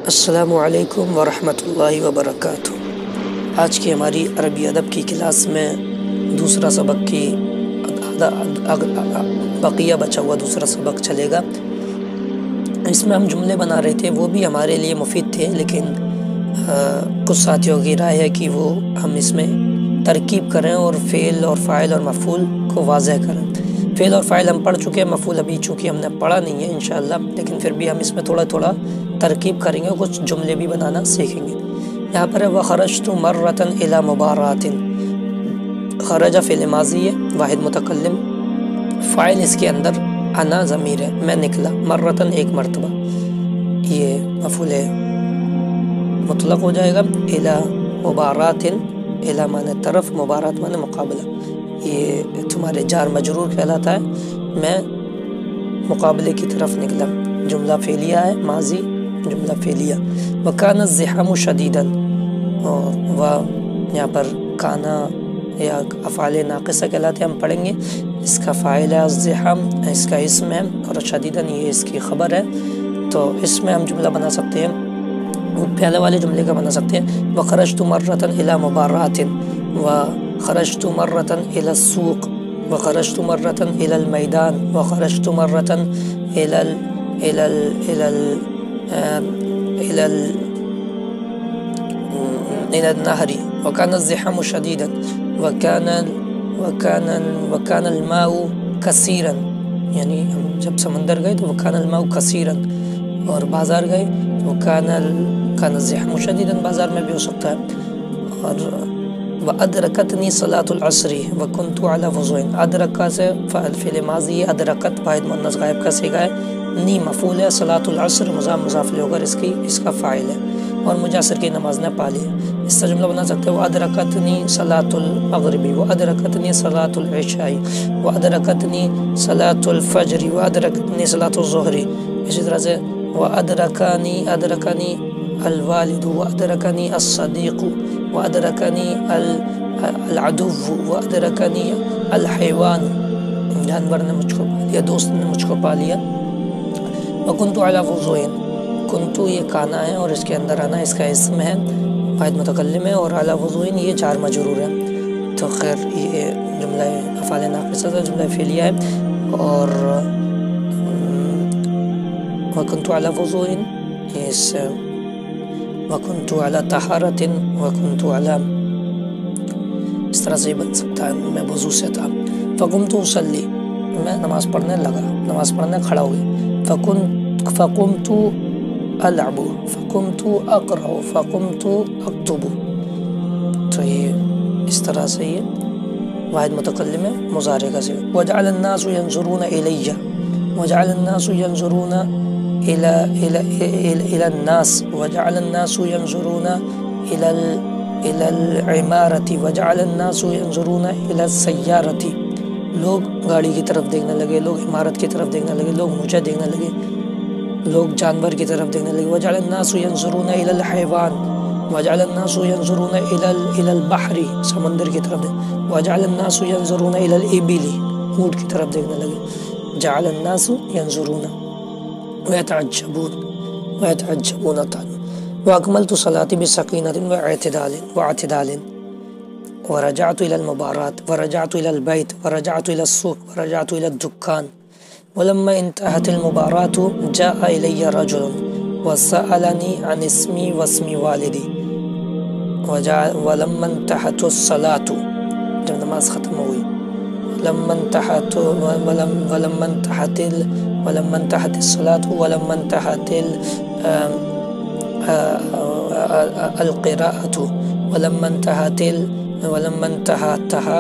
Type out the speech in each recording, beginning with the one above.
السلام علیکم ورحمۃ اللہ وبرکاتہ۔ آج کی ہماری عربی ادب کی کلاس میں دوسرا سبق کی بقیہ بچا ہوا دوسرا سبق چلے گا۔ اس میں ہم جملے بنا رہے تھے، وہ بھی ہمارے لیے مفید تھے، لیکن کچھ ساتھیوں کی رائے ہے کہ وہ ہم اس میں ترکیب کریں اور فعل اور فاعل اور مفعول کو واضح کریں۔ فعل اور فاعل ہم پڑھ چکے ہیں، مفعول ابھی چونکہ ہم نے پڑھا نہیں ہے انشاءاللہ، لیکن پھر بھی ہم اس میں تھوڑا تھوڑا ترکیب کریں گے، کچھ جملے بھی بنانا سیکھیں گے۔ یہاں پر ہے وَخَرَجْتُ مَرَّةً إِلَى مُبَارَاتٍ۔ خرج فعل ماضی ہے، واحد متکلم، فاعل اس کے اندر انا ضمیر ہے، میں نکلا، مرتن ایک مرتبہ، یہ مفعول مطلق ہو جائے گا۔ إِلَى مُبَارَاتٍ، إِلَى معنی طرف، مبارات معنی مقابلہ، یہ تمہارے جار مجرور کہلاتا ہے، میں مقابلے کی طرف نکلا۔ جملہ فعلیہ ہے، ماضی جملہ فعلیہ۔ وَكَانَ الزِّحَامُ شَدِيدًا، اور یہاں پر کانا یا افعال ناقصہ کہلاتے ہیں، ہم پڑھیں گے۔ اس کا فاعل ہے الزحام، اس کا اسم ہے، اور شدیداً یہ اس کی خبر ہے۔ تو اس میں ہم جملہ بنا سکتے ہیں، پہلے والے جملے کا بنا سکتے ہیں وَخَرَجْتُ مَرَّةً إِلَى مُبَارَاتٍ، وَخَرَجْتُ مَرَّةً إِلَى السُّوقِ، وَخَرَجْتُ مَرَّةً إِلَى الْمَيْدَانِ، وَخَرَجْتُ مَرَّةً إلى النهر، وكان الزحام شديدا، وكان الماء كثيرا، یعنی ہم جب سمندر گئے تو وكان الماء كثيرا، اور بازار گئے كان الزحام شديدا، بازار میں بھی ہو سکتا ہے۔ اور وأدركتني صلاة العصر وكنت على وضوء، ادرکا سے فعل ماضی ہے، ادرکت واحد مؤنث غائب کا صیغہ ہے، نی مفعول ہے، صلاة العصر مضاف لے ہوگا، اس کا فاعل ہے، اور مجھے عصر کی نماز نے پا لی۔ اس سے جملہ بنا سکتے ہیں وأدركتني صلاة المغرب، وأدركتني صلاة العشاء، وأدركتني صلاة الفجر، وأدركتني صلاة الظهر۔ اسی طرح سے أدركني الوالد، وأدركني الصديق، وأدركني العدو، وأدركني الحيوان، جانور نے مجھ کو پا لیا، دوست نے مجھ کو پا لیا۔ وكنت على وضوء، کنتو یہ کانا ہے اور اس کے اندر آنا اس کا اسم ہے، واحد متکلم ہے، اور علی وضوء یہ جار مجرور ہے۔ تو خیر یہ جملہ افعال ناقصہ ہے، جملہ فعلیہ ہے، اور وكنت على وضوء، وكنت على طہارۃ، وكنت على، اس طرح سے بن سکتا ہے، میں وضو سے تھا۔ فقمت اصلی، میں نماز پڑھنے لگا، نماز پڑھنے کھڑا ہو گیا۔ فقمت العب، فقمت اقرأ، فقمت اکتب۔ تو یہ اس طرح سے یہ واحد متکلم ہے، مضارع کا صیغہ۔ وجعل الناس ينظرون إلي، وجعل الناس ينظرون إلى الناس، وجعل الناس ينظرون إلى العمارة، وجعل الناس ينظرون إلى السيارة۔ لوگ گاڑی کی طرف دیکھنے لگے، لوگ عمارت کی طرف دیکھنے لگے، لوگ مجھے دیکھنے لگے، لوگ جانور کی طرف دیکھنے لگے۔ وجعل الناس ينظرون إلى الحيوان، وجعل الناس ينظرون إلى البحر، سمندر کی طرف دیکھنے، وجعل الناس ينظرون إلى الإبل، اونٹ کی طرف دیکھنے لگے۔ جعل الناس ينظرون ويتعجبون وأكملت صلاتي بسكينة واعتدال، ورجعت إلى المباراة، ورجعت إلى البيت، ورجعت إلى السوق، ورجعت إلى الدكان۔ ولما انتهت المباراة جاء إلي رجل وسألني عن اسمي واسم والدي، ولما انتهت الصلاة، جب نماز ختم ہوئی، ولما انتهت الصلاة، ولما انتهت القراءة، ولما انتهى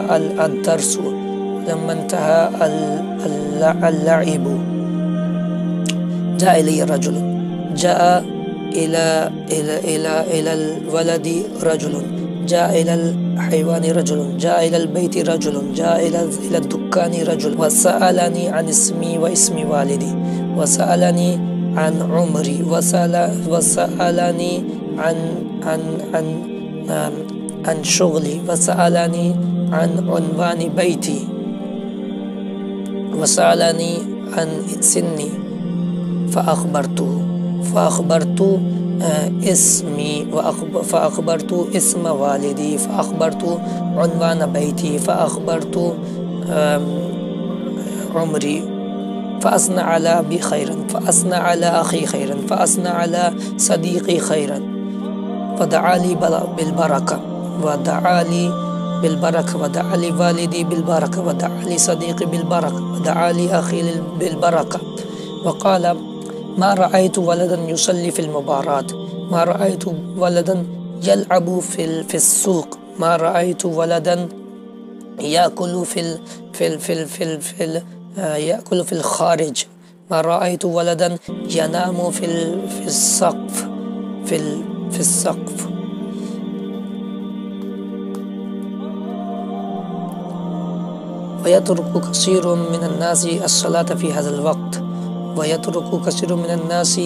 الدرس، ولما انتهى اللعب، جاء إلي رجل، جاء إلى الولد رجل، جاء إلى الحيوان رجل، جاء إلى البيت رجل، جاء إلى الدكان رجل، وسألني عن اسمي واسم والدي، وسألني عن عمري، وسألني عن شغلي، وسألني عن عنوان بيتي، وسألني عن سني، فأخبرته اسمی فأخبرت اسم والدی فأخبرت عنوان بیتی فأخبرت عمری فأثنى على أبي خيرا فأثنى على أخي خيرا فأثنى على صديقي خيرا فدعا لي بالبركة ودعا لي بالبركة ودعا لي والدي بالبركة ودعا لي صديقي بالبركة ودعا لي أخي بالبركة وقال ما رأيت ولدا يصلي في المباراة ما رأيت ولدا يلعب في السوق ما رأيت ولدا يأكل يأكل في الخارج ما رأيت ولدا ينام في السقف في السقف ويترك كثير من الناس الصلاة في هذا الوقت ويترك كثير من الناس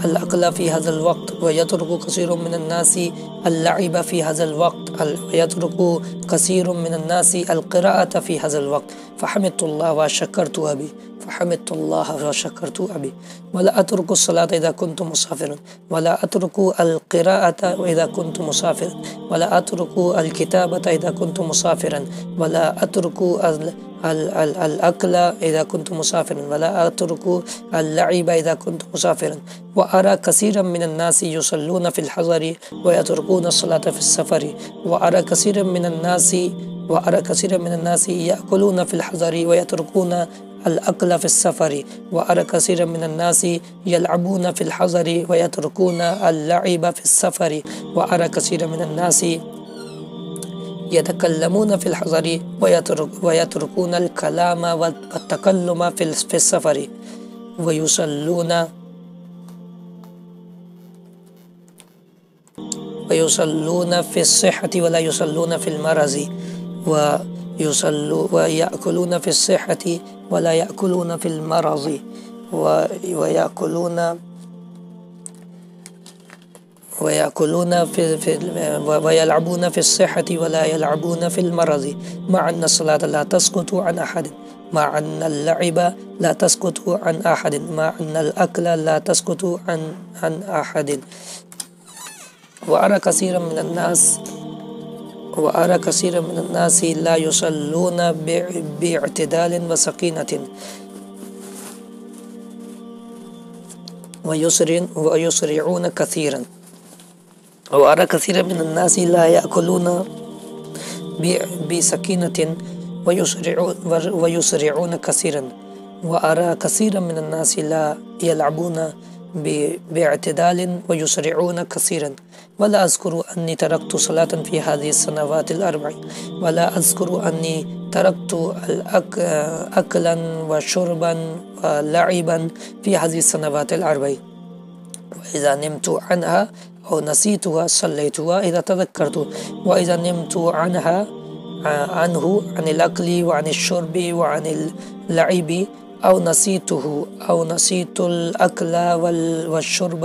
الأكل في هذا الوقت ويترك كثير من الناس اللعب في هذا الوقت ويترك كثير من الناس القراءة في هذا الوقت فحمدت الله وشكرت أبي فحمدت الله وشكرت أبي ولا أترك الصلاة إذا كنت مسافرا ولا أترك القراءة إذا كنت مسافرا ولا أترك الكتابة إذا كنت مسافرا ولا أترك الأكل إذا كنت مسافرا ولا أترك اللعب إذا كنت مسافرا وأرى كثيرا من الناس يصلون في الحضر ويتركون الصلاة في السفر وأرى كثيرا من الناس يأكلون في الحضر ويتركون الأكل في السفر وأرى كثيرا من الناس يلعبون في الحضر ويتركون اللعب في السفر وأرى كثيرا من الناس يتكلمون في الحضر ويتركون الكلام والتكلم في السفر ويصلون في الصحة ولا يصلون في المرض ويأكلون في الصحة ولا يأكلون في المرض ويلعبون في الصحة ولا يلعبون في المرض مع أن الصلاة لا تسقط عن أحد مع أن اللعب لا تسقط عن أحد مع أن الأكل لا تسقط عن أحد وأرى كثيرا من الناس لا يصلون باعتدال وسكينة ويسرعون كثيرا وأرى كثيرا من الناس لا يأكلون بسكينة ويسرعون كثيرا وأرى كثيرا من الناس لا يلعبون باعتدال ويسرعون كثيرا ولا أذكر أني تركت صلاة في هذه السنوات الأربع ولا أذكر أني تركت أكلا وشربا ولعبا في هذه السنوات الأربع وإذا نمت عنها أو نسيتها صليتها إذا تذكرت وإذا نمت عنه عن الأكل وعن الشرب وعن اللعب أو نسيته أو نسيت الأكل والشرب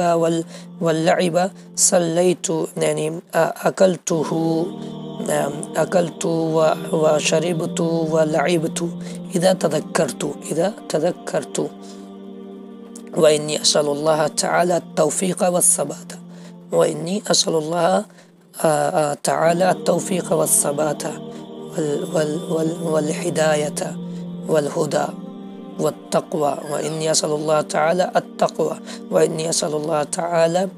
واللعب صليت يعني أكلت وشربت ولعبت إذا تذكرت وإني أسأل الله تعالى التوفيق والثبات وإني أسأل الله تعالى التوفيق والثبات والهداية والهدى والتقوى وإني أسأل الله تعالى التقوى وإني أسأل الله تعالى